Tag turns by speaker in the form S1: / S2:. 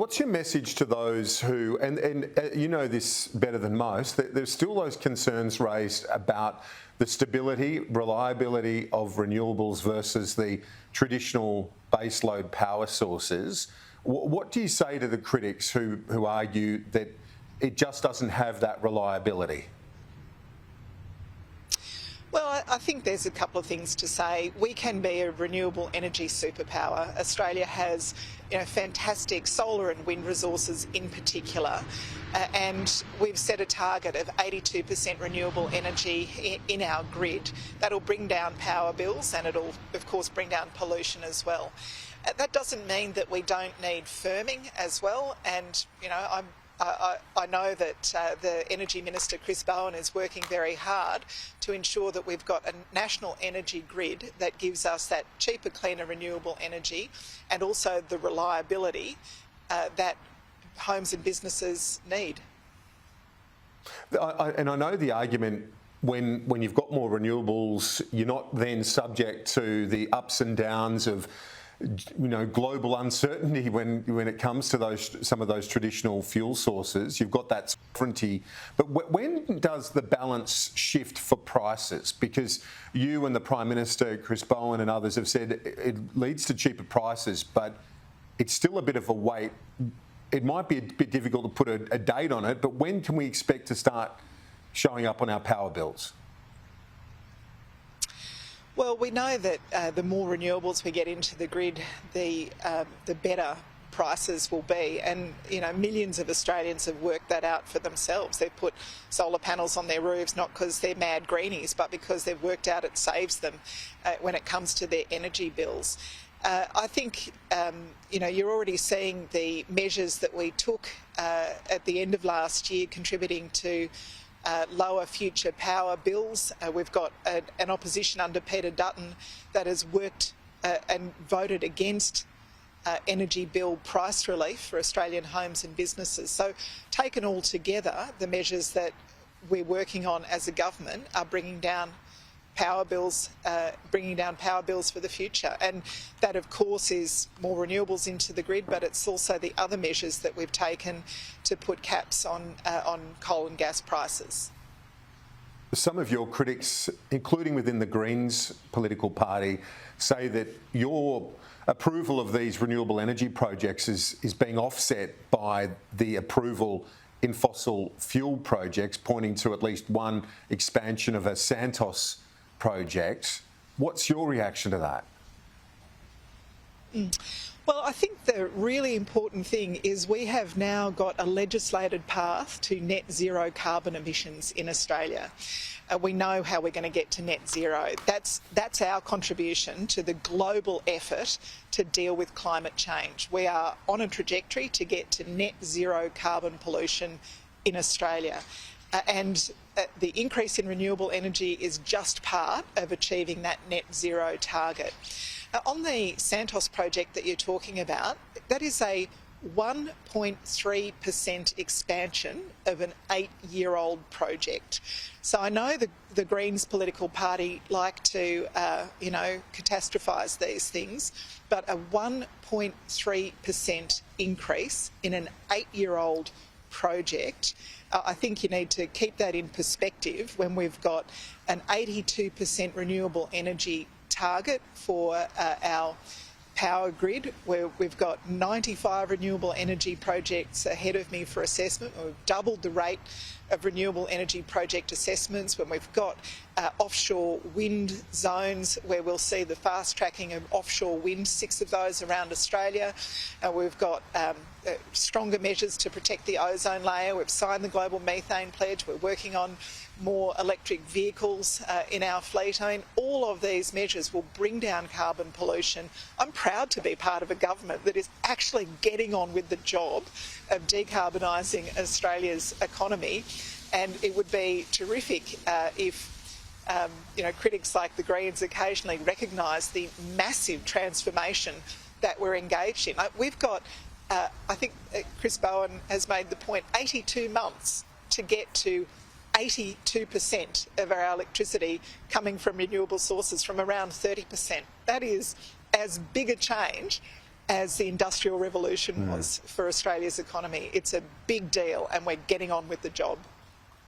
S1: What's your message to those who, and you know this better than most, that there's still those concerns raised about the stability, reliability of renewables versus the traditional baseload power sources? What do you say to the critics who argue that it just doesn't have that reliability?
S2: Well, I think there's a couple of things to say. We can be a renewable energy superpower. Australia has, fantastic solar and wind resources in particular, and we've set a target of 82% renewable energy in our grid. That'll bring down power bills, and it'll, of course, bring down pollution as well. That doesn't mean that we don't need firming as well, and I know that the Energy Minister, Chris Bowen, is working very hard to ensure that we've got a national energy grid that gives us that cheaper, cleaner, renewable energy and also the reliability that homes and businesses need.
S1: And I know the argument, when you've got more renewables, you're not then subject to the ups and downs of global uncertainty when it comes to some of those traditional fuel sources. You've got that sovereignty. But when does the balance shift for prices? Because you and the Prime Minister, Chris Bowen, and others have said it leads to cheaper prices, but it's still a bit of a wait. It might be a bit difficult to put a date on it, but when can we expect to start showing up on our power bills?
S2: Well, we know that the more renewables we get into the grid, the better prices will be, and millions of Australians have worked that out for themselves. They've put solar panels on their roofs not because they're mad greenies, but because they've worked out it saves them when it comes to their energy bills. I think you're already seeing the measures that we took at the end of last year contributing to lower future power bills. We've got an opposition under Peter Dutton that has worked and voted against energy bill price relief for Australian homes and businesses. So taken all together, the measures that we're working on as a government are bringing down power bills for the future, and that of course is more renewables into the grid, but it's also the other measures that we've taken to put caps on coal and gas prices.
S1: Some of your critics, including within the Greens political party, say that your approval of these renewable energy projects is being offset by the approval in fossil fuel projects, pointing to at least one expansion of a Santos project. What's your reaction to that?
S2: Well, I think the really important thing is we have now got a legislated path to net zero carbon emissions in Australia. We know how we're going to get to net zero. That's our contribution to the global effort to deal with climate change. We are on a trajectory to get to net zero carbon pollution in Australia. And the increase in renewable energy is just part of achieving that net zero target. On the Santos project that you're talking about, that is a 1.3% expansion of an 8-year-old project. So I know the Greens political party like to, catastrophise these things, but a 1.3% increase in an 8-year-old project, I think you need to keep that in perspective when we've got an 82% renewable energy target for our power grid, where we've got 95 renewable energy projects ahead of me for assessment. We've doubled the rate of renewable energy project assessments, when we've got offshore wind zones where we'll see the fast tracking of offshore wind, 6 of those around Australia. We've got stronger measures to protect the ozone layer. We've signed the Global Methane Pledge. We're working on more electric vehicles in our fleet. I mean, all of these measures will bring down carbon pollution. I'm proud to be part of a government that is actually getting on with the job of decarbonising Australia's economy, and it would be terrific if critics like the Greens occasionally recognise the massive transformation that we're engaged in. We've got, I think Chris Bowen has made the point, 82 months to get to 82% of our electricity coming from renewable sources from around 30%. That is as big a change as the Industrial Revolution was for Australia's economy. It's a big deal and we're getting on with the job.